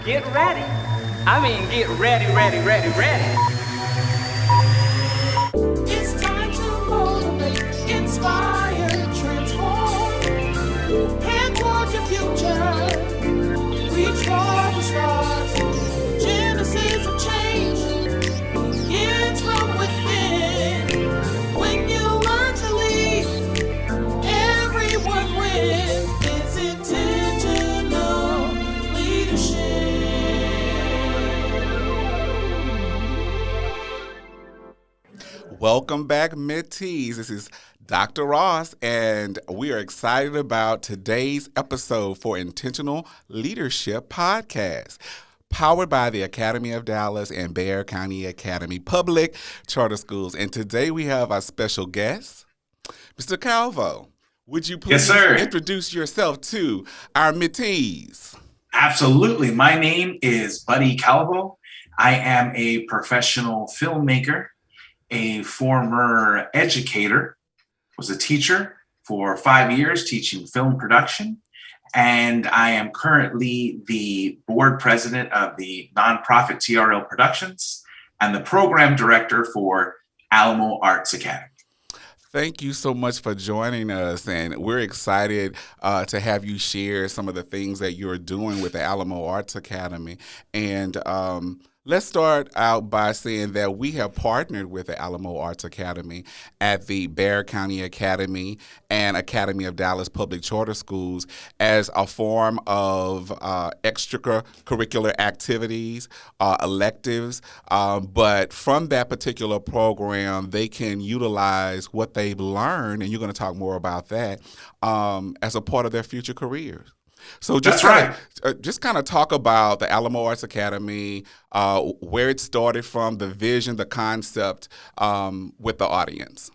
Get ready. I mean, get ready, ready, ready, ready. It's time to motivate, inspire, transform. Head toward your future. Reach for the stars. Genesis of change begins from within. When you learn to lead, everyone wins. It's intentional leadership. Welcome back, mentees. This is Dr. Ross, and we are excited about today's episode for Intentional Leadership Podcast, powered by the Academy of Dallas and Bexar County Academy Public Charter Schools. And today we have our special guest, Mr. Cavlo. Would you please introduce yourself to our mentees? Absolutely. My name is Buddy Cavlo. I am a professional filmmaker, a former educator, was a teacher for 5 years teaching film production, and I am currently the board president of the nonprofit TRL Productions and the program director for Alamo Arts Academy. Thank you so much for joining us, and we're excited to have you share some of the things that you're doing with the Alamo Arts Academy. And let's start out by saying that we have partnered with the Alamo Arts Academy at the Bexar County Academy and Academy of Dallas Public Charter Schools as a form of extracurricular activities, electives. But from that particular program, they can utilize what they've learned, and you're going to talk more about that, as a part of their future careers. So just kind of talk about the Alamo Arts Academy, where it started from, the vision, the concept, with the audience.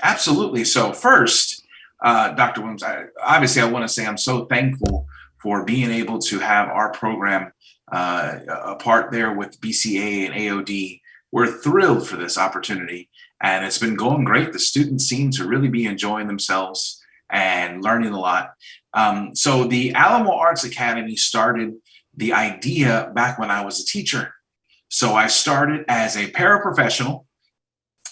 Absolutely. So first, Dr. Williams, I want to say I'm so thankful for being able to have our program a part there with BCA and AOD. We're thrilled for this opportunity, and it's been going great. The students seem to really be enjoying themselves and learning a lot. So the Alamo Arts Academy started the idea back when I was a teacher. So I started as a paraprofessional,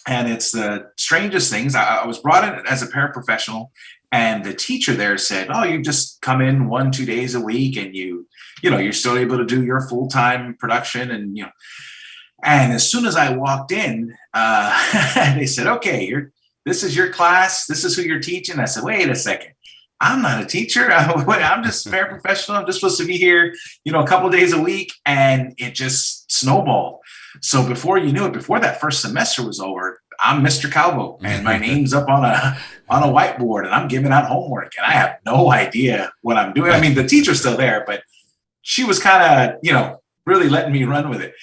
and it's the strangest things. I was brought in as a paraprofessional, and the teacher there said, "Oh, you just come in 1-2 days a week, and you're still able to do your full-time production." And as soon as I walked in, they said, "Okay, this is your class. This is who you're teaching." I said, "Wait a second. I'm not a teacher. I'm just a paraprofessional. I'm just supposed to be here, a couple of days a week." And it just snowballed. So before you knew it, before that first semester was over, I'm Mr. Cavlo, and my name's up on a whiteboard, and I'm giving out homework, and I have no idea what I'm doing. I mean, the teacher's still there, but she was kind of, really letting me run with it.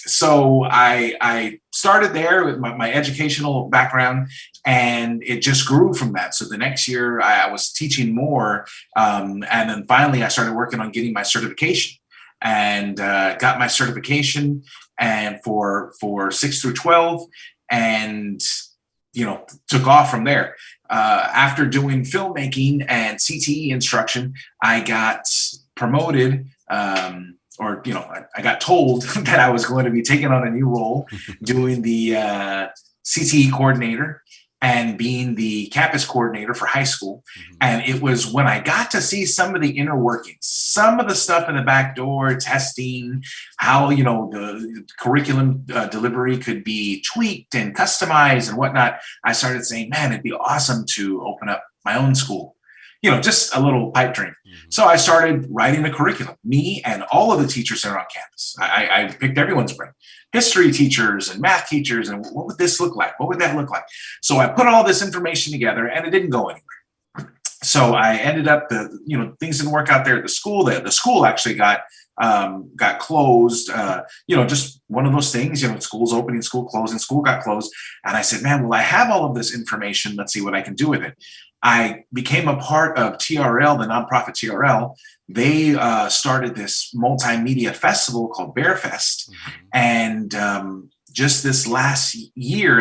So I started there with my educational background, and it just grew from that. So the next year I was teaching more. And then finally I started working on getting my certification, and got my certification and for 6 through 12, and, took off from there. After doing filmmaking and CTE instruction, I got promoted, I got told that I was going to be taking on a new role, doing the CTE coordinator and being the campus coordinator for high school. Mm-hmm. And it was when I got to see some of the inner workings, some of the stuff in the back door, testing, how, the curriculum delivery could be tweaked and customized and whatnot. I started saying, man, it'd be awesome to open up my own school. Just a little pipe dream. Mm-hmm. So I started writing the curriculum, me and all of the teachers that are on campus. I picked everyone's brain, history teachers and math teachers, and what would this look like? What would that look like? So I put all this information together, and it didn't go anywhere. So I ended up, things didn't work out there at the school. The school actually got closed, just one of those things, school's opening, school closing, school got closed. And I said, man, well, I have all of this information. Let's see what I can do with it. I became a part of TRL, the nonprofit TRL. They started this multimedia festival called Bear Fest. Mm-hmm. And just this last year,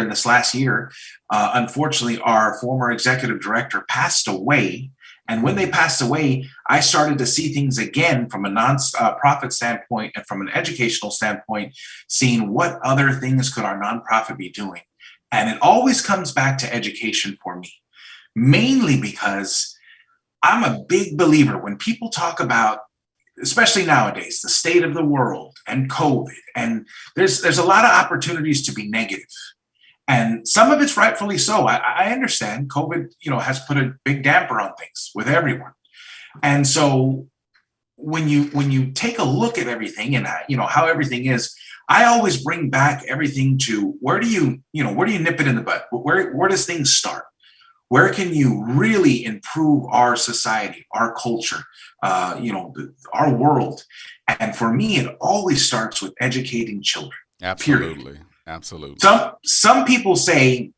unfortunately, our former executive director passed away. And when they passed away, I started to see things again from a non-profit standpoint and from an educational standpoint, seeing what other things could our nonprofit be doing. And it always comes back to education for me, mainly because I'm a big believer when people talk about, especially nowadays, the state of the world and COVID, and there's a lot of opportunities to be negative. And some of it's rightfully so. I understand COVID, has put a big damper on things with everyone. And so when you take a look at everything and how everything is, I always bring back everything to where do you nip it in the bud? Where does things start? Where can you really improve our society, our culture, our world? And for me, it always starts with educating children. Absolutely. Period. Absolutely. Some people say,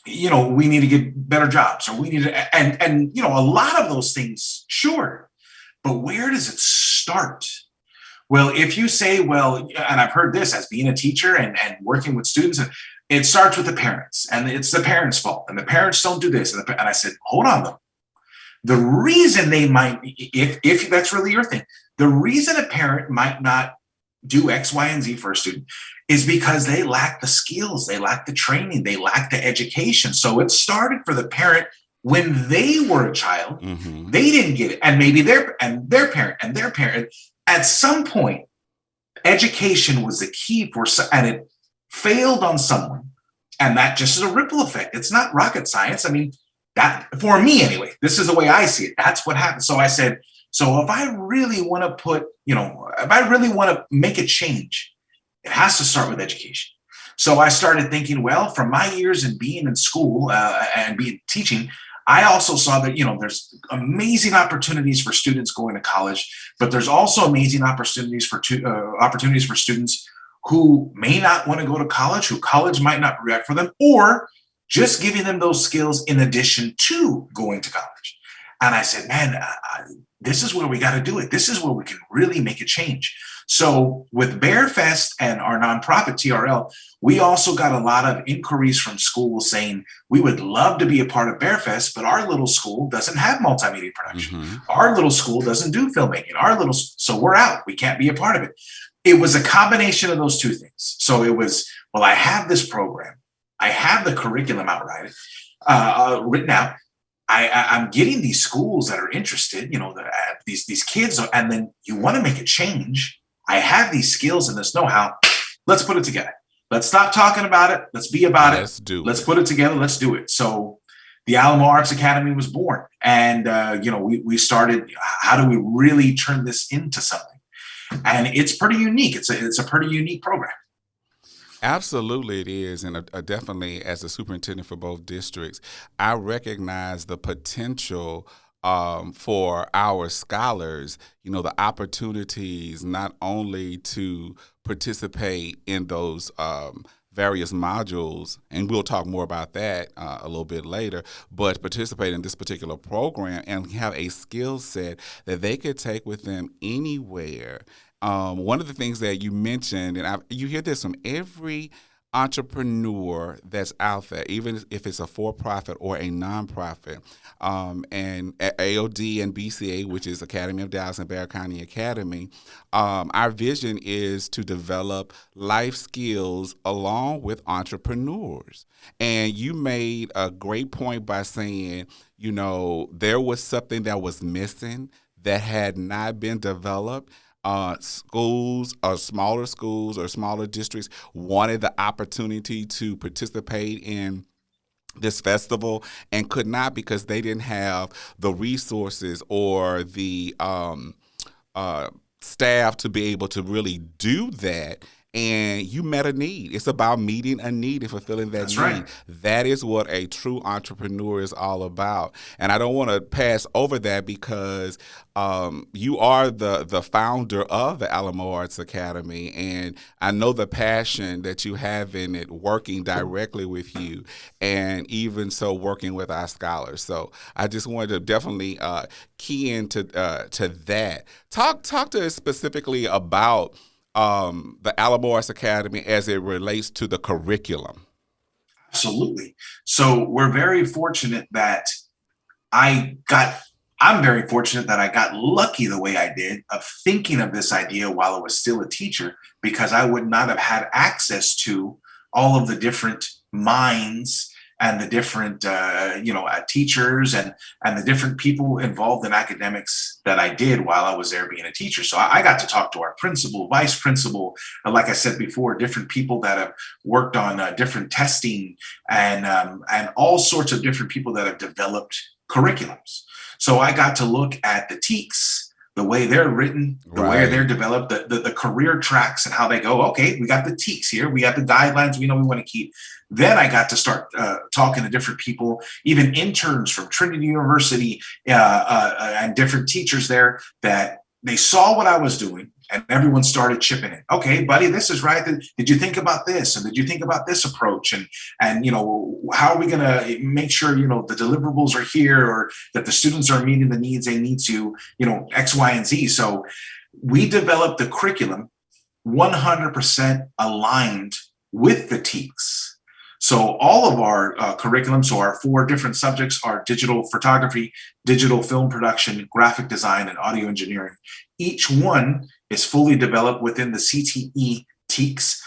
we need to get better jobs, or we need to, and a lot of those things, sure. But where does it start? Well, if you say, and I've heard this as being a teacher and working with students, it starts with the parents, and it's the parents' fault, and the parents don't do this. And I said, hold on, though. The reason they might, if that's really your thing, the reason a parent might not do X, Y, and Z for a student is because they lack the skills, they lack the training, they lack the education. So it started for the parent when they were a child. Mm-hmm. They didn't get it, and maybe their parent. At some point, education was the key and it failed on someone, and that just is a ripple effect. It's not rocket science. I mean, that for me anyway. This is the way I see it. That's what happened. So I said, so if I really want to make a change, it has to start with education. So I started thinking, well, from my years in being in school and teaching, I also saw that, there's amazing opportunities for students going to college, but there's also amazing opportunities for students who may not want to go to college, who college might not be right for them, or just giving them those skills in addition to going to college. And I said, man, this is where we got to do it. This is where we can really make a change. So with Bear Fest and our nonprofit TRL, we also got a lot of inquiries from schools saying, we would love to be a part of Bear Fest, but our little school doesn't have multimedia production. Mm-hmm. Our little school doesn't do filmmaking. So we're out. We can't be a part of it. It was a combination of those two things. So it was, well, I have this program. I have the curriculum outright, written out. I'm getting these schools that are interested, these kids, and then you want to make a change. I have these skills and this know-how. Let's put it together. Let's stop talking about it. Let's be about it. Let's put it together. Let's do it. So the Alamo Arts Academy was born. And, we started, how do we really turn this into something? And it's pretty unique. It's a pretty unique program. Absolutely, it is. And definitely, as the superintendent for both districts, I recognize the potential for our scholars, the opportunities not only to participate in those various modules, and we'll talk more about that a little bit later, but participate in this particular program and have a skill set that they could take with them anywhere. One of the things that you mentioned, and you hear this from every entrepreneur that's out there, even if it's a for-profit or a nonprofit, and at AOD and BCA, which is Academy of Dallas and Bexar County Academy, our vision is to develop life skills along with entrepreneurs. And you made a great point by saying, there was something that was missing that had not been developed. Schools or smaller districts wanted the opportunity to participate in this festival and could not because they didn't have the resources or the staff to be able to really do that. And you met a need. It's about meeting a need and fulfilling that That's need. right. That is what a true entrepreneur is all about. And I don't want to pass over that because you are the founder of the Alamo Arts Academy, and I know the passion that you have in it, working directly with you, and even so working with our scholars. So I just wanted to definitely key into to that. Talk to us specifically about the Alamo Arts Academy as it relates to the curriculum. Absolutely. So we're very fortunate that I got I'm very fortunate that I got lucky the way I did of thinking of this idea while I was still a teacher, because I would not have had access to all of the different minds and the different teachers and the different people involved in academics that I did while I was there being a teacher. So I got to talk to our principal, vice principal, and like I said before, different people that have worked on different testing and all sorts of different people that have developed curriculums. So I got to look at the TEKs, the way they're written, the way they're developed, the career tracks and how they go. Okay, we got the TEKs here. We got the guidelines we know we want to keep. Then I got to start talking to different people, even interns from Trinity University and different teachers there, that they saw what I was doing. And everyone started chipping in. Okay, buddy, this is right. Did you think about this? And did you think about this approach? And how are we going to make sure, the deliverables are here, or that the students are meeting the needs they need to, X, Y, and Z. So we developed the curriculum 100% aligned with the TEKs. So all of our curriculum, so our 4 different subjects are digital photography, digital film production, graphic design, and audio engineering. Each one is fully developed within the CTE TEKs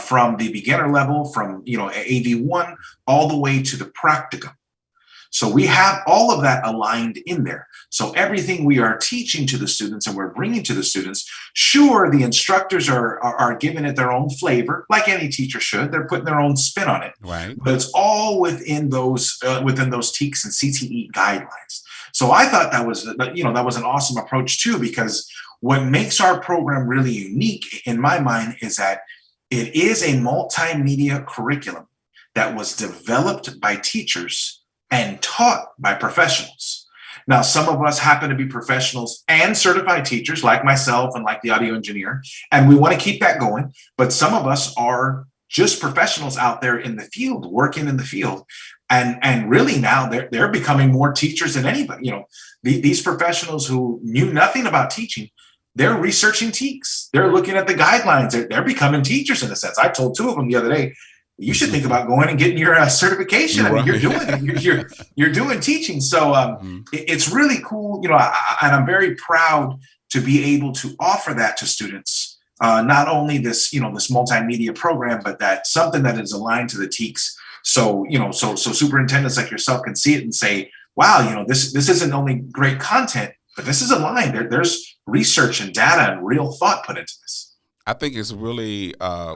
from the beginner level, from AV1 all the way to the practicum. So we have all of that aligned in there. So everything we are teaching to the students and we're bringing to the students, sure, the instructors are giving it their own flavor, like any teacher should. They're putting their own spin on it. Right. But it's all within those TEKs and CTE guidelines. So I thought that was an awesome approach too, because what makes our program really unique in my mind is that it is a multimedia curriculum that was developed by teachers and taught by professionals. Now, some of us happen to be professionals and certified teachers, like myself and like the audio engineer, and we want to keep that going. But some of us are just professionals out there in the field, working in the field. And really now they're becoming more teachers than anybody. These professionals who knew nothing about teaching, they're researching TEKs. They're looking at the guidelines. They're becoming teachers in a sense. I told 2 of them the other day, you should think about going and getting your certification. I mean, you're doing it. You're doing teaching. So it's really cool, and I'm very proud to be able to offer that to students. Not only this, this multimedia program, but that something that is aligned to the TEKs. So, so superintendents like yourself can see it and say, wow, this isn't only great content, but this is aligned. There's research and data and real thought put into this. I think it's really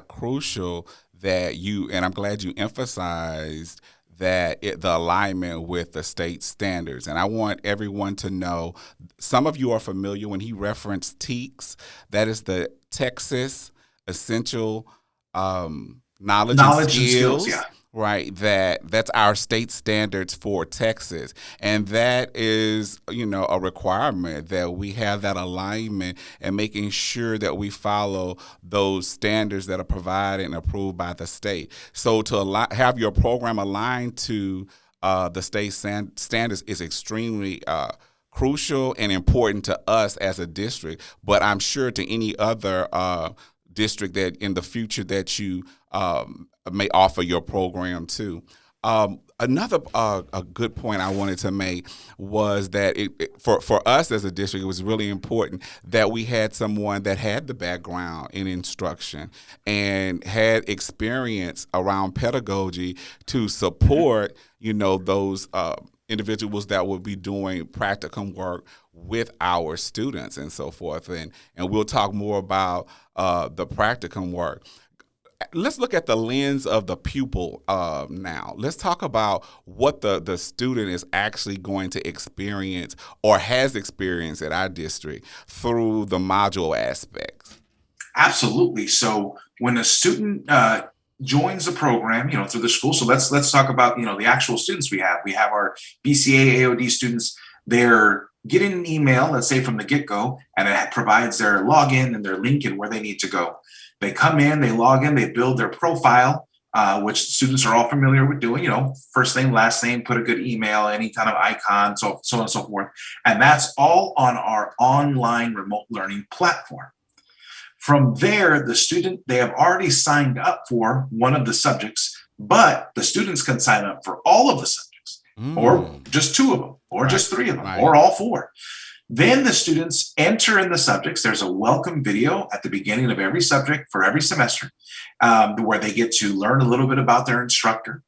crucial that and I'm glad you emphasized that the alignment with the state standards. And I want everyone to know, some of you are familiar when he referenced TEKs, that is the Texas Essential Knowledge and Skills. Yeah. Right, that's our state standards for Texas. And that is, a requirement that we have that alignment and making sure that we follow those standards that are provided and approved by the state. So to have your program aligned to the state standards is extremely crucial and important to us as a district, but I'm sure to any other district that in the future that you may offer your program too. Another a good point I wanted to make was that for us as a district, it was really important that we had someone that had the background in instruction and had experience around pedagogy to support, those individuals that will be doing practicum work with our students and so forth. And we'll talk more about the practicum work. Let's look at the lens of the pupil now. Let's talk about what the student is actually going to experience or has experienced at our district through the module aspects. Absolutely. So when a student joins the program, through the school. So let's talk about, the actual students we have. We have our BCA AOD students. They're getting an email, let's say from the get-go, and it provides their login and their link and where they need to go. They come in, they log in, they build their profile, which students are all familiar with doing, first name, last name, put a good email, any kind of icon, so on and so forth. And that's all on our online remote learning platform. From there, the student, they have already signed up for one of the subjects, but the students can sign up for all of the subjects. or Mm. just two of them, or Right. just three of them, Right. or all four. Then the students enter in the subjects. There's a welcome video at the beginning of every subject for every semester, where they get to learn a little bit about their instructor.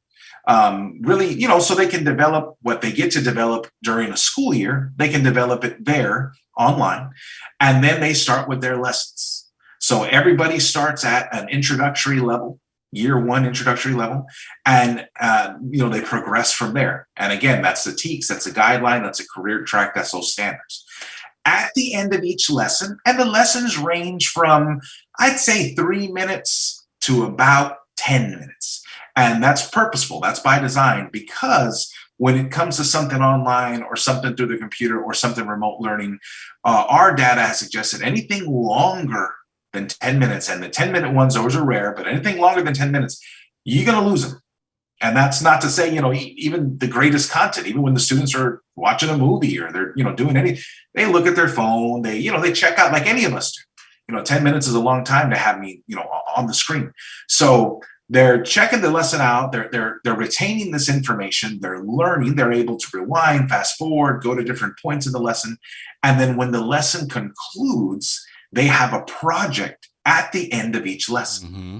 Really, so they can develop what they get to develop during a school year. They can develop it there online. And then they start with their lessons. So everybody starts at an introductory level, year one introductory level, and they progress from there. And again, that's the TEKS, that's a guideline, that's a career track, that's those standards. At the end of each lesson, and the lessons range from, I'd say, 3 minutes to about 10 minutes. And that's purposeful, that's by design, because when it comes to something online or something through the computer or something remote learning, our data has suggested anything longer than 10 minutes, and the 10-minute ones, those are rare, but anything longer than 10 minutes, you're going to lose them. And that's not to say, even the greatest content, even when the students are watching a movie or they're, doing anything, they look at their phone, they check out like any of us do. 10 minutes is a long time to have me, on the screen. So they're checking the lesson out. They're retaining this information. They're learning. They're able to rewind, fast forward, go to different points in the lesson. And then when the lesson concludes, they have a project at the end of each lesson. Mm-hmm.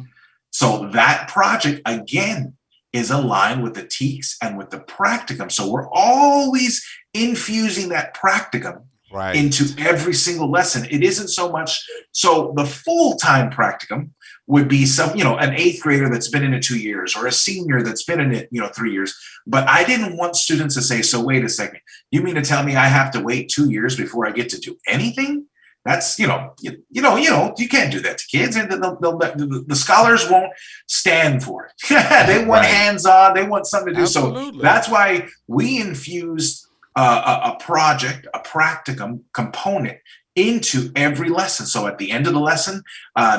So that project, again, is aligned with the TEKS and with the practicum. So we're always infusing that practicum Right. into every single lesson. It isn't so much, so the full-time practicum would be some, an 8th grader that's been in it 2 years, or a senior that's been in it, 3 years. But I didn't want students to say, so wait a second, you mean to tell me I have to wait 2 years before I get to do anything? That's, you can't do that to kids. And the scholars won't stand for it. They want Right. hands-on. They want something to do. Absolutely. So that's why we infused a project, a practicum component into every lesson. So at the end of the lesson,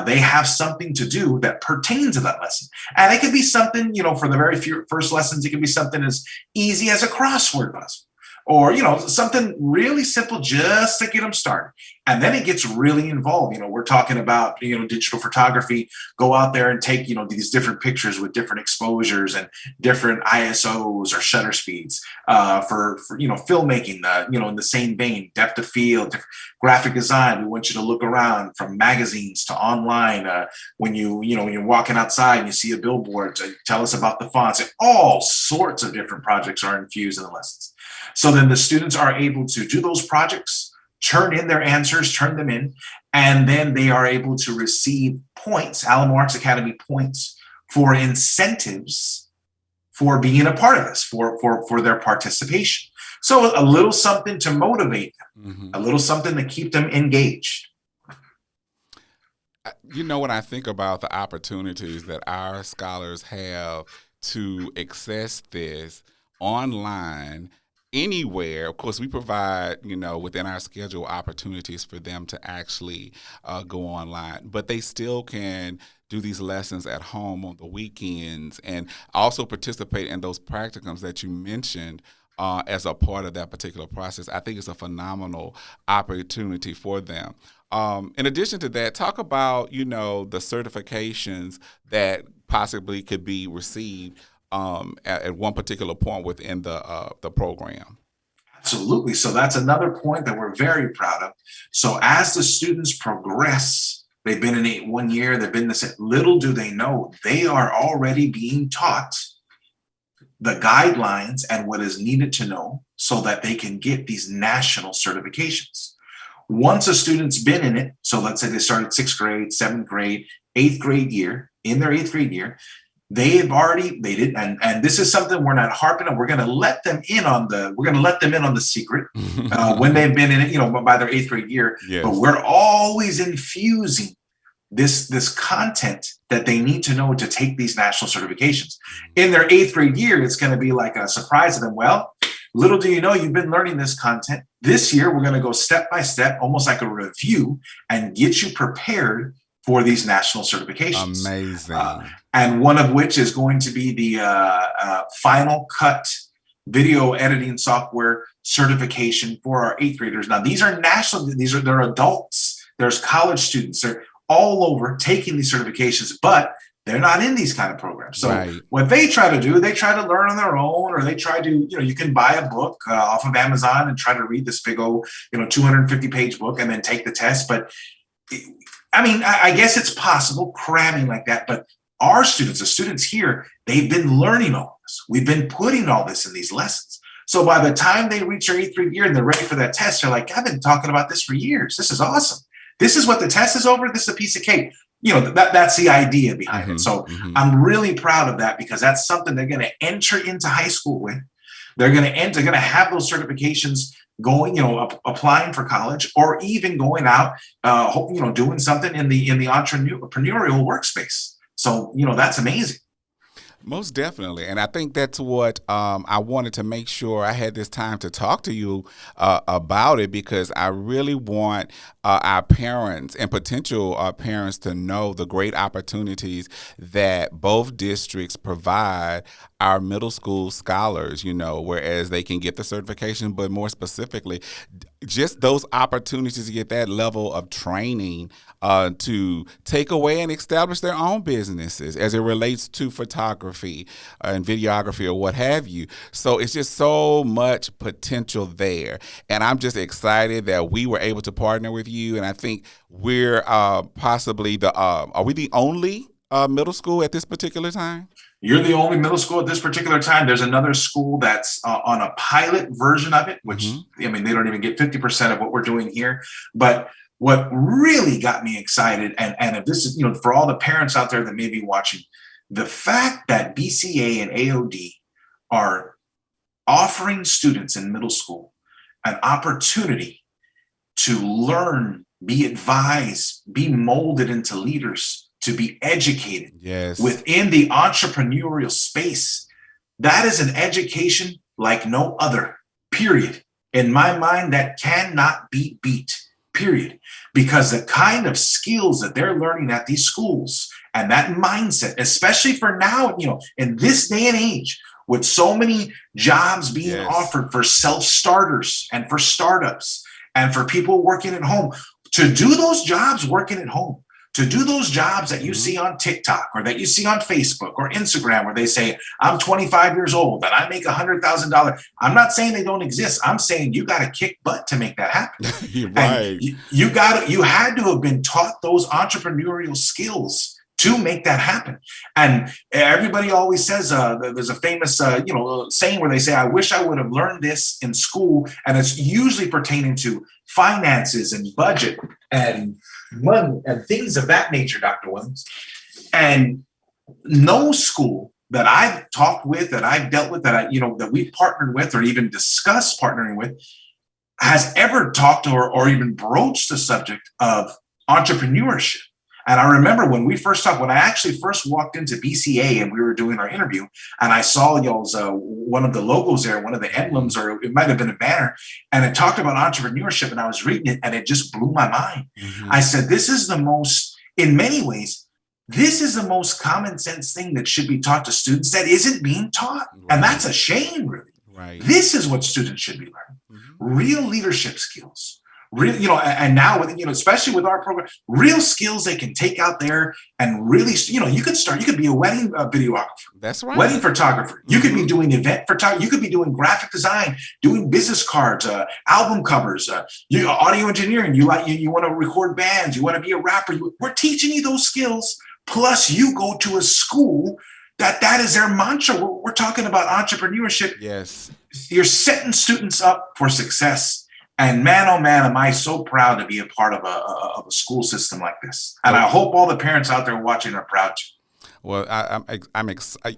they have something to do that pertains to that lesson. And it could be something, for the very first lessons, it could be something as easy as a crossword puzzle. Or, something really simple just to get them started. And then it gets really involved. We're talking about, digital photography, go out there and take, these different pictures with different exposures and different ISOs or shutter speeds for filmmaking, in the same vein, depth of field, graphic design. We want you to look around from magazines to online. When you're walking outside and you see a billboard, to tell us about the fonts. And all sorts of different projects are infused in the lessons. So then the students are able to do those projects, turn in their answers, turn them in, and then they are able to receive points, Alamo Arts Academy points, for incentives for being a part of this, for their participation. So a little something to motivate them, Mm-hmm. a little something to keep them engaged. When I think about the opportunities that our scholars have to access this online, anywhere, of course, we provide, within our schedule, opportunities for them to actually go online, but they still can do these lessons at home on the weekends and also participate in those practicums that you mentioned as a part of that particular process. I think it's a phenomenal opportunity for them. In addition to that, talk about, the certifications that possibly could be received at one particular point within the program. Absolutely. So that's another point that we're very proud of. So as the students progress, they've been in it 1 year, they've been this, little do they know, they are already being taught the guidelines and what is needed to know so that they can get these national certifications. Once a student's been in it, so let's say they started 6th grade, 7th grade, 8th grade year, in their 8th grade year, they've already made it, and this is something we're not harping on. We're going to let them in on the secret when they've been in it, by their 8th grade year. Yes. But we're always infusing this content that they need to know to take these national certifications. In their 8th grade year, it's going to be like a surprise to them. Well, little do you know, you've been learning this content. This year, we're going to go step by step, almost like a review, and get you prepared for these national certifications. Amazing. And one of which is going to be the Final Cut video editing software certification for our 8th graders. Now, these are national, they're adults, there's college students, they're all over taking these certifications, but They're not in these kind of programs. So Right. what they try to do, they try to learn on their own, or they try to, you can buy a book off of Amazon and try to read this big old, 250-page book and then take the test. But I mean, I guess it's possible cramming like that, but our students, the students here, they've been learning all this. We've been putting all this in these lessons. So by the time they reach their 8th grade year and they're ready for that test, they're like, I've been talking about this for years. This is awesome. This is what the test is over. This is a piece of cake. That's the idea behind it. So I'm really proud of that, because that's something they're going to enter into high school with. They're going to have those certifications going, applying for college, or even going out, doing something in the entrepreneurial workspace. So, that's amazing. Most definitely. And I think that's what I wanted to make sure I had this time to talk to you about it, because I really want our parents and potential parents to know the great opportunities that both districts provide our middle school scholars, whereas they can get the certification, but more specifically, just those opportunities to get that level of training to take away and establish their own businesses as it relates to photography and videography or what have you. So it's just so much potential there. And I'm just excited that we were able to partner with you. And I think we're possibly are we the only middle school at this particular time? You're the only middle school at this particular time. There's another school that's on a pilot version of it, which, they don't even get 50% of what we're doing here. But what really got me excited, and if this is, for all the parents out there that may be watching, the fact that BCA and AOD are offering students in middle school an opportunity to learn, be advised, be molded into leaders, to be educated within the entrepreneurial space. That is an education like no other, period. In my mind, that cannot be beat, period. Because the kind of skills that they're learning at these schools and that mindset, especially for now, in this day and age, with so many jobs being offered for self-starters and for startups and for people working at home, to do those jobs working at home, to do those jobs that you see on TikTok or that you see on Facebook or Instagram, where they say, I'm 25 years old and I make $100,000. I'm not saying they don't exist. I'm saying you got to kick butt to make that happen. Right. You had to have been taught those entrepreneurial skills to make that happen. And everybody always says, there's a famous, saying where they say, I wish I would have learned this in school. And it's usually pertaining to finances and budget and money and things of that nature, Dr. Williams. And no school that I've talked with, that I've dealt with, that we've partnered with or even discussed partnering with, has ever talked or even broached the subject of entrepreneurship. And I remember when we first talked, when I actually first walked into BCA and we were doing our interview, and I saw y'all's one of the logos there, one of the emblems, or it might have been a banner, and it talked about entrepreneurship, and I was reading it and it just blew my mind. I said, this is the most, in many ways, this is the most common sense thing that should be taught to students that isn't being taught. And that's a shame, really. Right. This is what students should be learning. Real leadership skills. Real, and now with, especially with our program, real skills they can take out there and really, you could be a wedding videographer. That's right. Wedding photographer. You could be doing event photography. You could be doing graphic design, doing business cards, album covers, audio engineering. You want to record bands. You want to be a rapper. We're teaching you those skills. Plus you go to a school that is their mantra. We're talking about entrepreneurship. Yes. You're setting students up for success. And man, oh man, am I so proud to be a part of a school system like this. And I hope all the parents out there watching are proud too. Well,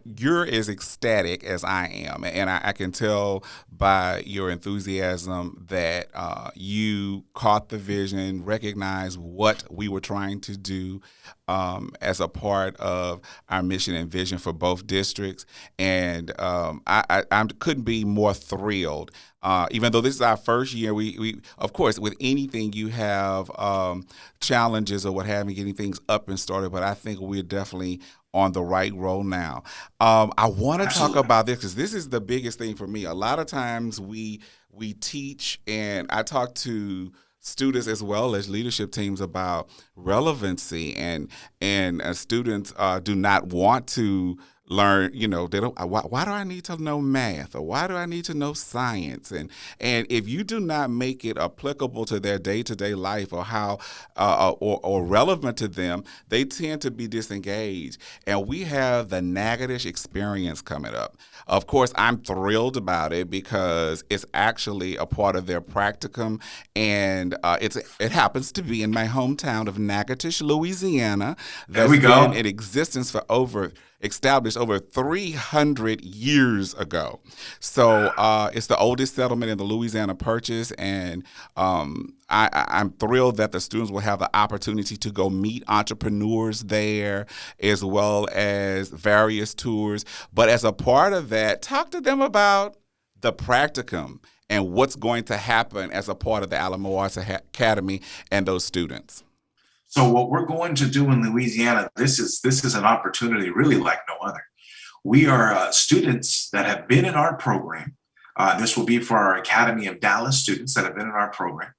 you're as ecstatic as I am, and I can tell by your enthusiasm that you caught the vision, recognized what we were trying to do as a part of our mission and vision for both districts, and I couldn't be more thrilled. Even though this is our first year, we of course, with anything you have challenges or what have you, getting things up and started, but I think we're definitely on the right road now. I want to talk about this because this is the biggest thing for me. A lot of times we teach, and I talk to students as well as leadership teams about relevancy, and students do not want to learn, they don't, why do I need to know math, or why do I need to know science? And if you do not make it applicable to their day-to-day life, or how or relevant to them, they tend to be disengaged. And we have the Natchitoches experience coming up. Of course, I'm thrilled about it because it's actually a part of their practicum, and it happens to be in my hometown of Natchitoches, Louisiana. There we go. Been in existence for established over 300 years ago. So it's the oldest settlement in the Louisiana Purchase, and I'm thrilled that the students will have the opportunity to go meet entrepreneurs there, as well as various tours. But as a part of that, talk to them about the practicum and what's going to happen as a part of the Alamo Arts Academy and those students. So what we're going to do in Louisiana, this is an opportunity really like no other. We are students that have been in our program. This will be for our Academy of Dallas students that have been in our program.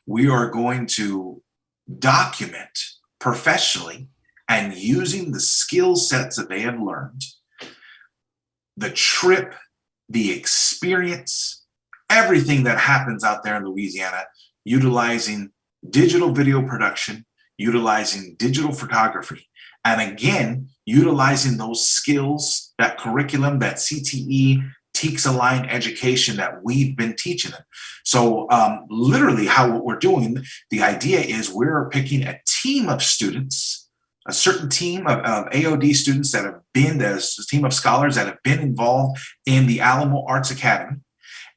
We are going to document professionally, and using the skill sets that they have learned, the trip, the experience, everything that happens out there in Louisiana, utilizing digital video production, utilizing digital photography, and again, utilizing those skills, that curriculum, that CTE, TEKS aligned education that we've been teaching them. So literally what we're doing, the idea is we're picking a team of students, a certain team of AOD students that have been, there's a team of scholars that have been involved in the Alamo Arts Academy.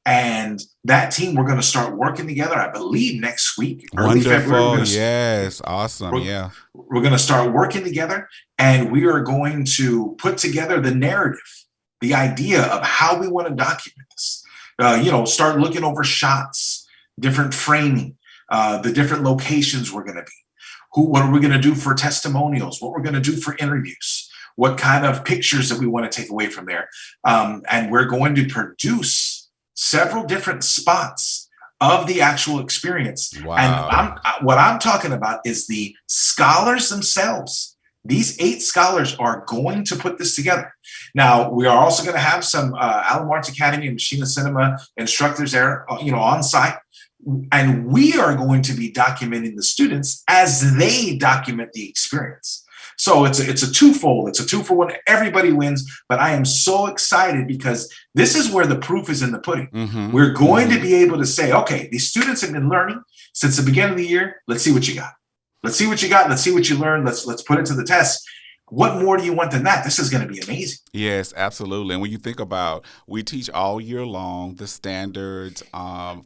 And that team, we're going to start working together, I believe, next week. Early February. Yes. Awesome. We're going to start working together, and we are going to put together the narrative, the idea of how we want to document this. Start looking over shots, different framing, the different locations we're going to be. What are we going to do for testimonials? What we're going to do for interviews? What kind of pictures that we want to take away from there? And we're going to produce several different spots of the actual experience. Wow. And what I'm talking about is the scholars themselves. These 8 scholars are going to put this together. Now, we are also going to have some Alamo Arts Academy and Machinist Cinema instructors there, on site. And we are going to be documenting the students as they document the experience. So it's a twofold. It's a 2-for-1. Everybody wins. But I am so excited because this is where the proof is in the pudding. Mm-hmm. We're going to be able to say, okay, these students have been learning since the beginning of the year. Let's see what you got. Let's see what you got. Let's see what you learned. Let's put it to the test. What more do you want than that? This is going to be amazing. Yes, absolutely. And when you think about, we teach all year long the standards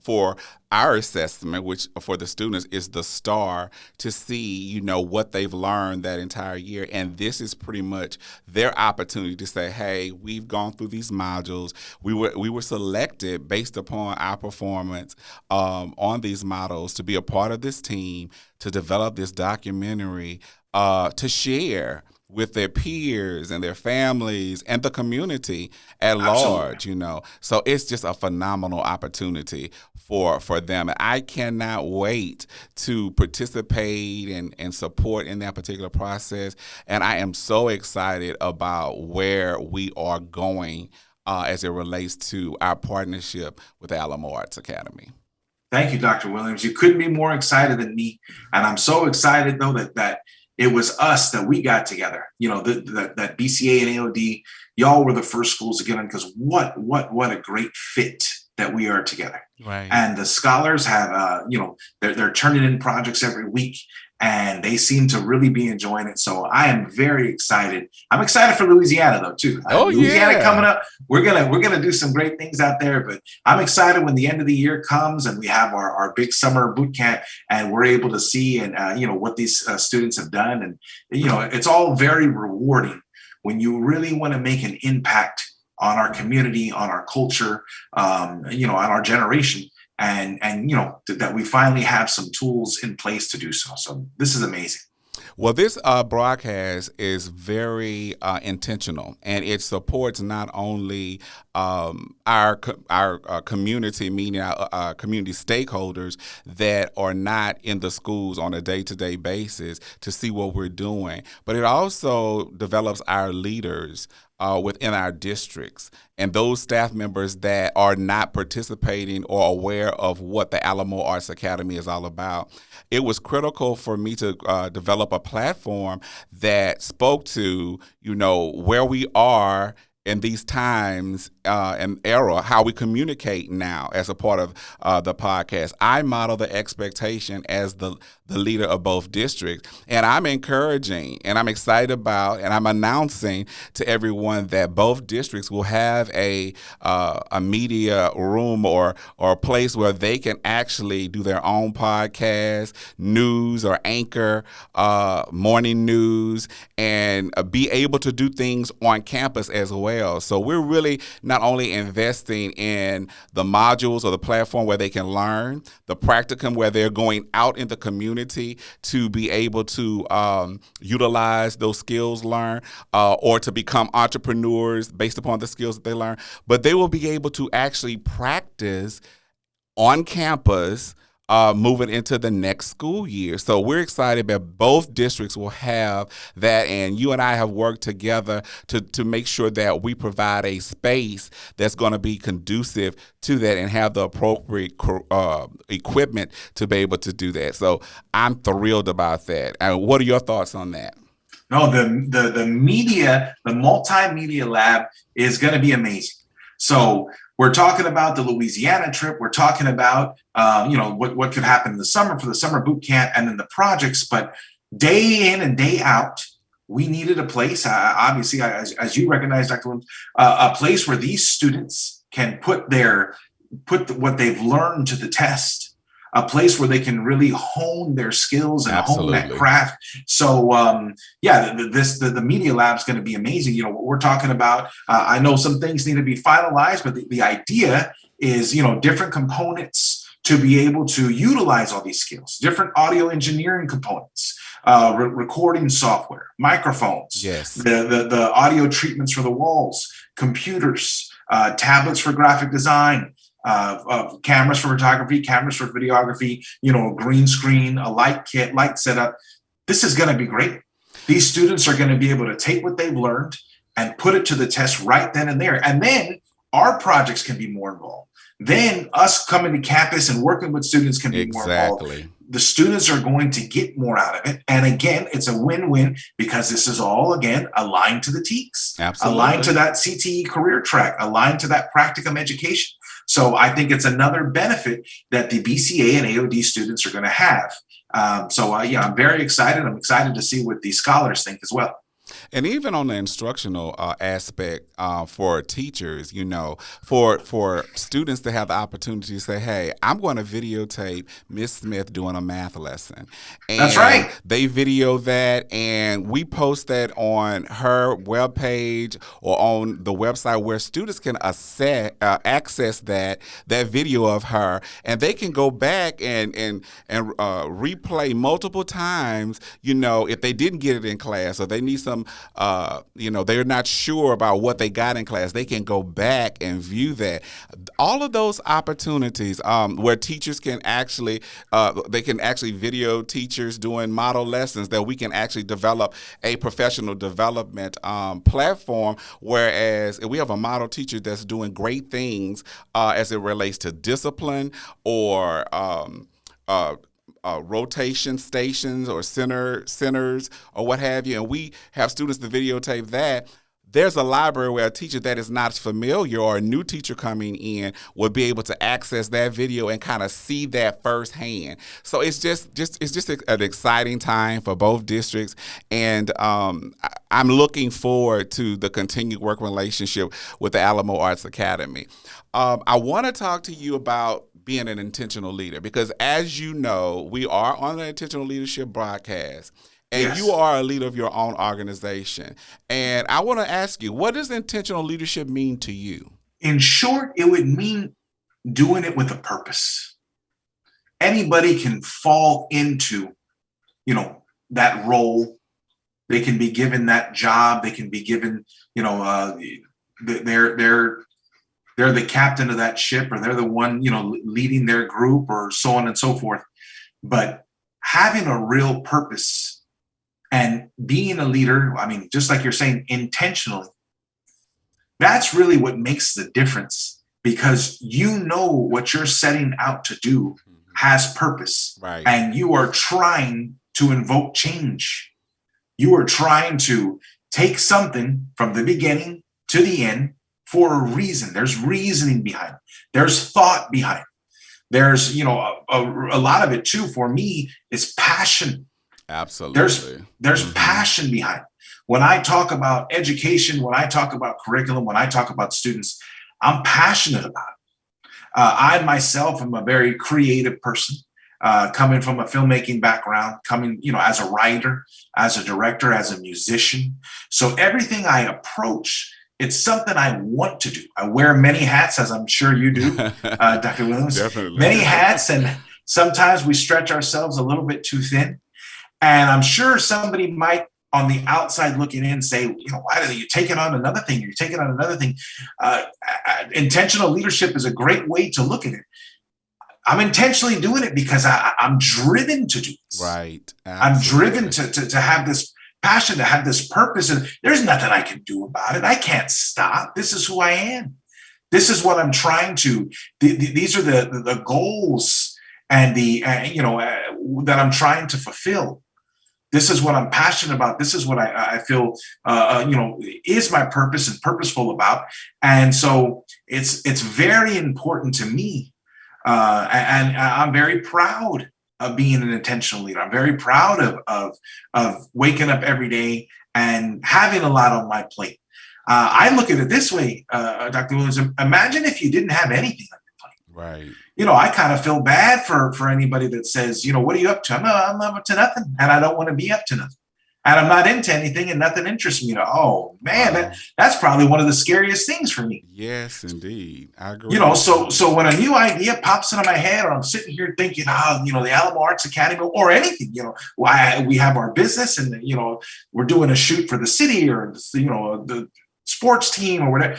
for our assessment, which for the students is the STAR, to see, what they've learned that entire year. And this is pretty much their opportunity to say, hey, we've gone through these modules. We were selected based upon our performance on these models to be a part of this team, to develop this documentary, to share with their peers and their families and the community at large, So it's just a phenomenal opportunity for them. And I cannot wait to participate and support in that particular process. And I am so excited about where we are going as it relates to our partnership with the Alamo Arts Academy. Thank you, Dr. Williams. You couldn't be more excited than me. And I'm so excited, though, that it was us that we got together, that BCA and AOD, y'all were the first schools to get in, because what a great fit that we are together. Right. And the scholars have, they're turning in projects every week, and they seem to really be enjoying it. So I am very excited. I'm excited for Louisiana, though, too. Louisiana coming up. We're gonna do some great things out there. But I'm excited when the end of the year comes and we have our big summer boot camp, and we're able to see what these students have done. And it's all very rewarding when you really want to make an impact on our community, on our culture, on our generation. And that we finally have some tools in place to do so. So this is amazing. Well, this broadcast is very intentional, and it supports not only our community, meaning our community stakeholders that are not in the schools on a day-to-day basis to see what we're doing, but it also develops our leaders within our districts and those staff members that are not participating or aware of what the Alamo Arts Academy is all about. It was critical for me to develop a platform that spoke to, where we are in these times and era, how we communicate now as a part of the podcast. I model the expectation as the leader of both districts, and I'm encouraging and I'm excited about and I'm announcing to everyone that both districts will have a media room or a place where they can actually do their own podcast, news or anchor, morning news, and be able to do things on campus as well. So we're really not only investing in the modules or the platform where they can learn, the practicum where they're going out in the community to be able to utilize those skills learned or to become entrepreneurs based upon the skills that they learn, but they will be able to actually practice on campus moving into the next school year. So we're excited that both districts will have that, and you and I have worked together to make sure that we provide a space that's going to be conducive to that and have the appropriate equipment to be able to do that. So I'm thrilled about that. And what are your thoughts on that? No, the media, the multimedia lab is going to be amazing. So we're talking about the Louisiana trip. We're talking about, what could happen in the summer for the summer boot camp and then the projects. But day in and day out, we needed a place, obviously, as you recognize, Dr. Williams, a place where these students can put what they've learned to the test. A place where they can really hone their skills and hone that craft. So, the media lab is going to be amazing. What we're talking about, I know some things need to be finalized, but the idea is, different components to be able to utilize all these skills, different audio engineering components, recording software, microphones, yes, the audio treatments for the walls, computers, tablets for graphic design, cameras for photography, cameras for videography, green screen, a light kit, light setup. This is going to be great. These students are going to be able to take what they've learned and put it to the test right then and there. And then our projects can be more involved. Then us coming to campus and working with students can be more involved. The students are going to get more out of it. And again, it's a win-win because this is all, again, aligned to the TEKS, aligned to that CTE career track, aligned to that practicum education. So I think it's another benefit that the BCA and AOD students are going to have. I'm very excited. I'm excited to see what these scholars think as well. And even on the instructional aspect for teachers, for students to have the opportunity to say, hey, I'm going to videotape Miss Smith doing a math lesson. And that's right. They video that and we post that on her webpage or on the website where students can access that video of her, and they can go back and replay multiple times, if they didn't get it in class or they need some they're not sure about what they got in class, they can go back and view that. All of those opportunities where teachers can actually video teachers doing model lessons, that we can actually develop a professional development platform, whereas if we have a model teacher that's doing great things as it relates to discipline or rotation stations or centers or what have you, and we have students to videotape that, there's a library where a teacher that is not familiar or a new teacher coming in will be able to access that video and kind of see that firsthand. So it's just an exciting time for both districts, and I'm looking forward to the continued work relationship with the Alamo Arts Academy. I want to talk to you about being an intentional leader, because as you know, we are on an intentional leadership broadcast, and yes, you are a leader of your own organization. And I want to ask you, what does intentional leadership mean to you? In short, it would mean doing it with a purpose. Anybody can fall into, that role. They can be given that job. They can be given, they're the captain of that ship, or they're the one, leading their group, or so on and so forth. But having a real purpose and being a leader, I mean, just like you're saying, intentionally, that's really what makes the difference, because what you're setting out to do has purpose, Right. and you are trying to invoke change. You are trying to take something from the beginning to the end for a reason. There's reasoning behind it. There's thought behind it. There's, a lot of it too, for me, is passion. Absolutely. There's passion behind it. When I talk about education, when I talk about curriculum, when I talk about students, I'm passionate about it. I myself am a very creative person, coming from a filmmaking background, as a writer, as a director, as a musician. So everything I approach, it's something I want to do. I wear many hats, as I'm sure you do, Dr. Williams. Definitely. Many hats, and sometimes we stretch ourselves a little bit too thin. And I'm sure somebody might, on the outside looking in, say, why are you taking on another thing? You're taking on another thing. Intentional leadership is a great way to look at it. I'm intentionally doing it because I'm driven to do this. Right. Absolutely. I'm driven to have this passion, to have this purpose, and there's nothing I can do about it. I can't stop. This is who I am. This is what I'm trying to. These are the goals and that I'm trying to fulfill. This is what I'm passionate about. This is what I feel, is my purpose and purposeful about. And so it's very important to me. And I'm very proud of being an intentional leader. I'm very proud of waking up every day and having a lot on my plate. I look at it this way, Dr. Williams. Imagine if you didn't have anything on your plate. Right. I kind of feel bad for anybody that says, what are you up to? I'm up to nothing, and I don't want to be up to nothing. And I'm not into anything, and nothing interests me. Oh man, that's probably one of the scariest things for me. Yes, indeed. I agree. So when a new idea pops into my head, or I'm sitting here thinking, the Alamo Arts Academy or anything, we have our business, and we're doing a shoot for the city, or the sports team, or whatever.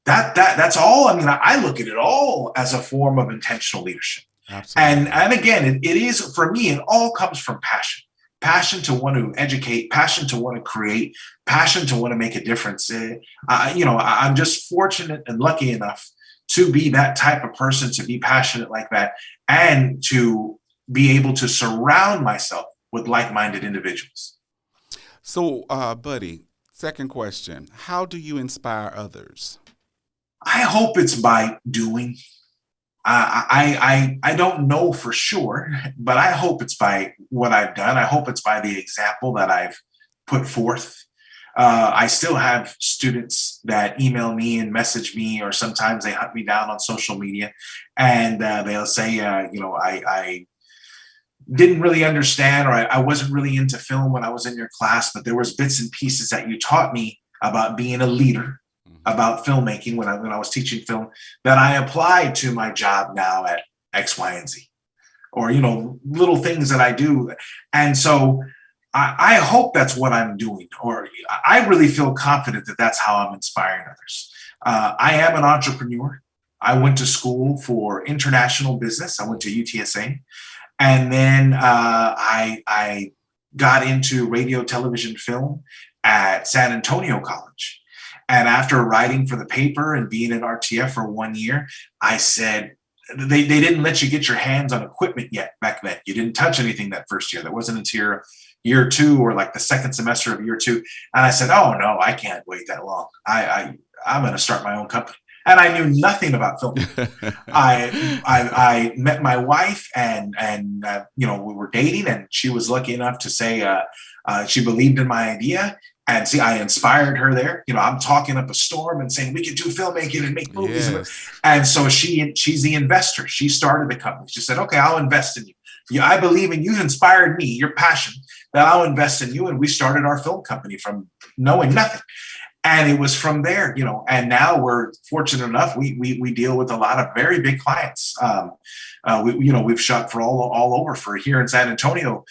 That's all. I mean, I look at it all as a form of intentional leadership. Absolutely. And again, it is, for me, it all comes from passion. Passion to want to educate, passion to want to create, passion to want to make a difference. I'm just fortunate and lucky enough to be that type of person, to be passionate like that, and to be able to surround myself with like-minded individuals. So, Buddy, second question: how do you inspire others? I hope it's by doing. I don't know for sure, but I hope it's by what I've done. I hope it's by the example that I've put forth. I still have students that email me and message me, or sometimes they hunt me down on social media, and they'll say, I didn't really understand, or I wasn't really into film when I was in your class, but there was bits and pieces that you taught me about being a leader, about filmmaking when I was teaching film, that I applied to my job now at X, Y, and Z, or, little things that I do. And so I hope that's what I'm doing, or I really feel confident that that's how I'm inspiring others. I am an entrepreneur. I went to school for international business. I went to UTSA, and then I got into radio, television, film at San Antonio College. And after writing for the paper and being at RTF for 1 year, I said, they didn't let you get your hands on equipment yet back then. You didn't touch anything that first year. That wasn't until year two, or like the second semester of year two. And I said, oh no, I can't wait that long. I'm going to start my own company. And I knew nothing about film. I met my wife, and we were dating, and she was lucky enough to say she believed in my idea. And see, I inspired her there. I'm talking up a storm and saying we could do filmmaking and make movies. Yes. And so she's the investor. She started the company. She said, okay, I'll invest in you. I believe in you. You inspired me, your passion, that I'll invest in you. And we started our film company from knowing nothing. And it was from there, and now we're fortunate enough. We deal with a lot of very big clients. We've shot for all over for here in San Antonio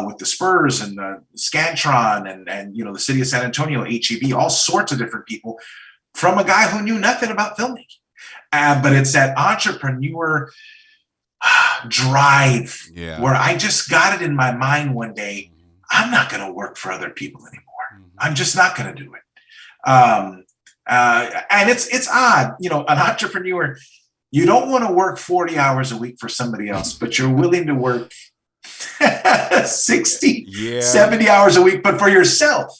with the Spurs and Scantron and the city of San Antonio, HEB, all sorts of different people from a guy who knew nothing about filmmaking. But it's that entrepreneur drive where I just got it in my mind one day. I'm not going to work for other people anymore. I'm just not going to do it. And it's odd, an entrepreneur, you don't want to work 40 hours a week for somebody else, but you're willing to work 60, 70 hours a week, but for yourself.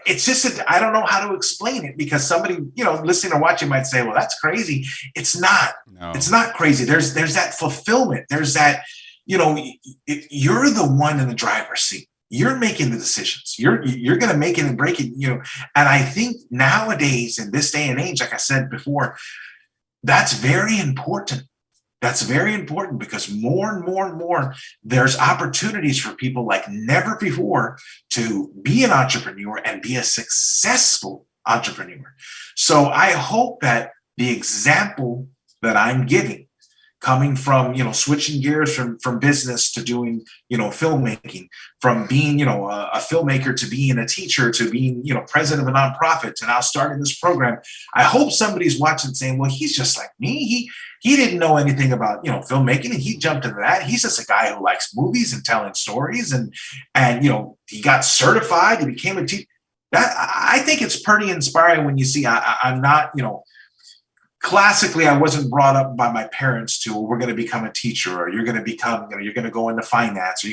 It's just, I don't know how to explain it, because somebody, listening or watching might say, well, that's crazy. It's not, It's not crazy. There's that fulfillment. There's that, you're the one in the driver's seat. You're making the decisions. You're going to make it and break it, And I think nowadays, in this day and age, like I said before, that's very important. That's very important, because more and more and more, there's opportunities for people like never before to be an entrepreneur and be a successful entrepreneur. So I hope that the example that I'm giving, coming from, switching gears from business to doing, filmmaking, from being, a filmmaker to being a teacher to being, president of a nonprofit to now starting this program. I hope somebody's watching saying, well, he's just like me. He didn't know anything about, filmmaking, and he jumped into that. He's just a guy who likes movies and telling stories, and he got certified. He became a teacher. That, I think it's pretty inspiring when you see, I'm not, classically, I wasn't brought up by my parents to, we're going to become a teacher, or you're going to become, you're going to go into finance.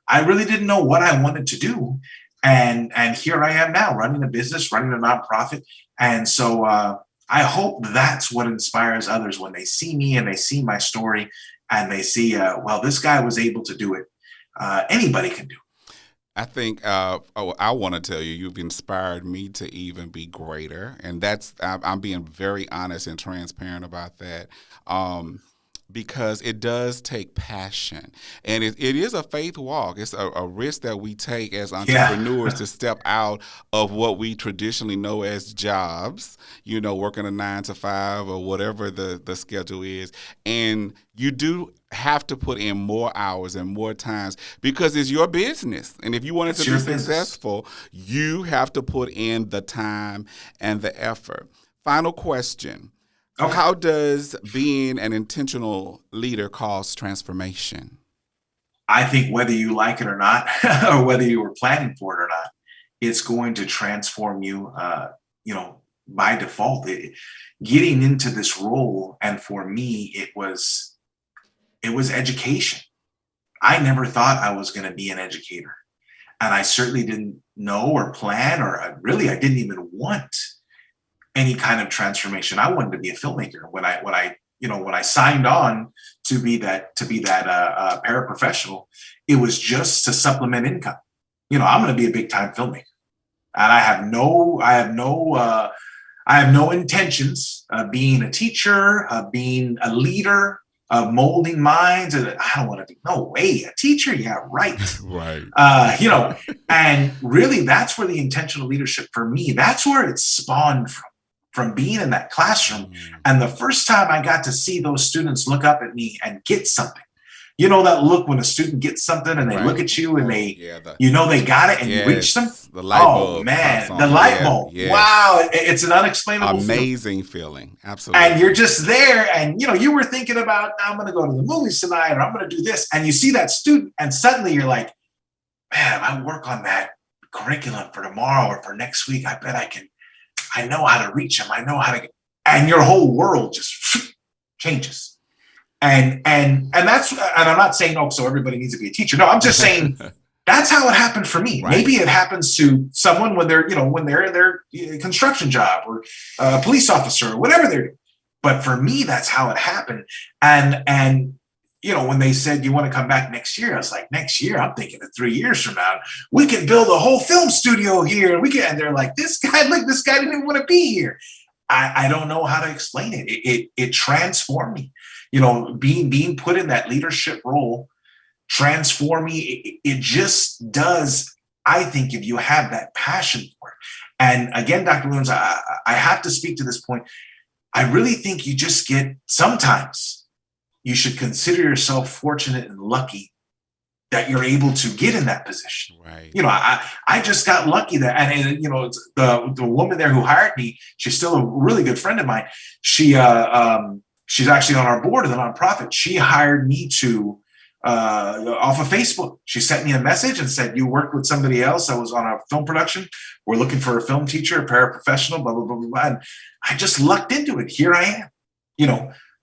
I really didn't know what I wanted to do. And here I am now, running a business, running a nonprofit. And so I hope that's what inspires others when they see me and they see my story and they see, well, this guy was able to do it. Anybody can do it. I think I want to tell you, you've inspired me to even be greater. And I'm being very honest and transparent about that. Because it does take passion, and it is a faith walk. It's a risk that we take as entrepreneurs to step out of what we traditionally know as jobs, working a 9-to-5 or whatever the schedule is. And you do have to put in more hours and more times, because it's your business. And if you want it to be successful, you have to put in the time and the effort. Final question. Okay. How does being an intentional leader cause transformation? I think whether you like it or not, or whether you were planning for it or not, it's going to transform you, by default. Getting into this role, and for me, it was education. I never thought I was going to be an educator. And I certainly didn't know or plan, or I didn't even want any kind of transformation. I wanted to be a filmmaker. When I signed on to be that paraprofessional, it was just to supplement income. I'm going to be a big time filmmaker, and I have no intentions of being a teacher, of being a leader, of molding minds. And I don't want to be, no way, a teacher. Yeah, right. Right. And really, that's where the intentional leadership for me, that's where it spawned from being in that classroom. And the first time I got to see those students look up at me and get something, that look when a student gets something and they look at you and they got it, and you reach them. The light bulb. Oh man, the light bulb. Yes. Wow. It's an unexplainable amazing feeling. Absolutely. And you're just there, and you were thinking about, I'm going to go to the movies tonight, or I'm going to do this. And you see that student, and suddenly you're like, man, I work on that curriculum for tomorrow or for next week. I bet I know how to reach them. I know how to and your whole world just changes. And that's, and I'm not saying, so everybody needs to be a teacher. No, I'm just saying that's how it happened for me. Right. Maybe it happens to someone when they're in their construction job, or a police officer, or whatever they're doing. But for me, that's how it happened. And when they said, you want to come back next year? I was like, next year? I'm thinking of 3 years from now, we can build a whole film studio here. And they're like, this guy didn't even want to be here. I don't know how to explain it. It transformed me. Being put in that leadership role transformed me. It just does. I think if you have that passion for it, And again, Dr. Williams, I have to speak to this point. I really think you just sometimes you should consider yourself fortunate and lucky that you're able to get in that position. Right. I just got lucky that, and it's the woman there who hired me, she's still a really good friend of mine. She's actually on our board of the nonprofit. She hired me to off of Facebook. She sent me a message and said, you worked with somebody else. I was on a film production. We're looking for a film teacher, a paraprofessional, blah, blah, blah, blah, blah. And I just lucked into it. Here I am,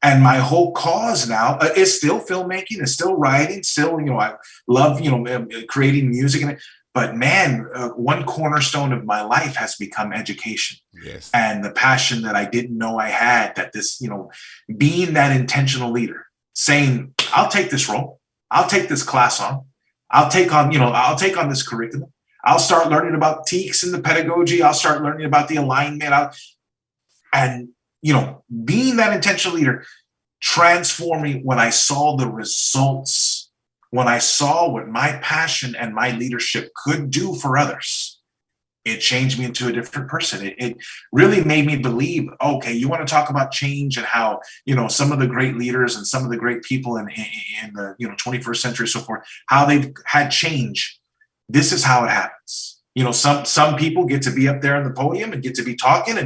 and my whole cause now is still filmmaking, is still writing, still, I love, creating music. But man, one cornerstone of my life has become education. Yes. And the passion that I didn't know I had, that this, being that intentional leader, saying, I'll take this role. I'll take this class on. I'll take on this curriculum. I'll start learning about TEKS and the pedagogy. I'll start learning about the alignment. Being that intentional leader, transforming when I saw the results, when I saw what my passion and my leadership could do for others, it changed me into a different person. It really made me believe, okay, you want to talk about change and how, some of the great leaders and some of the great people in the 21st century, so forth, how they've had change. This is how it happens. Some people get to be up there on the podium and get to be talking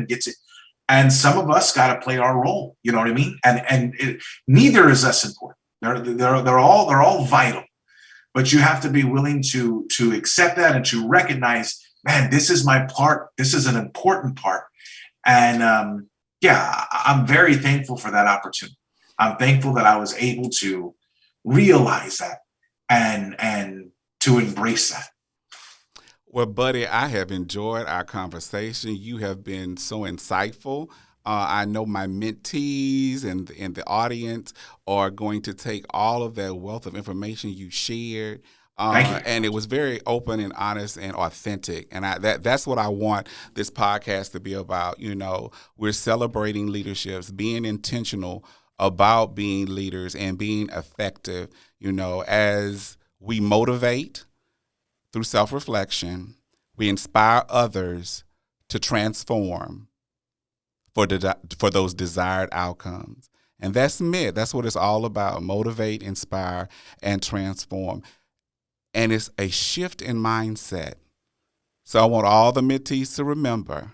and some of us got to play our role. You know what I mean? And neither is less important. They're all vital, but you have to be willing to accept that and to recognize, man, this is my part. This is an important part. And I'm very thankful for that opportunity. I'm thankful that I was able to realize that and to embrace that. Well, buddy, I have enjoyed our conversation. You have been so insightful. I know my mentees and the audience are going to take all of that wealth of information you shared. Thank you. And it was very open and honest and authentic. And that's what I want this podcast to be about. We're celebrating leaderships, being intentional about being leaders and being effective, as we motivate through self-reflection, we inspire others to transform for those desired outcomes. And that's MIT. That's what it's all about. Motivate, inspire, and transform. And it's a shift in mindset. So I want all the mentees to remember,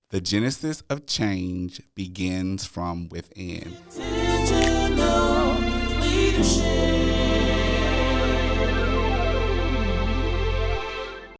the genesis of change begins from within. Intentional leadership.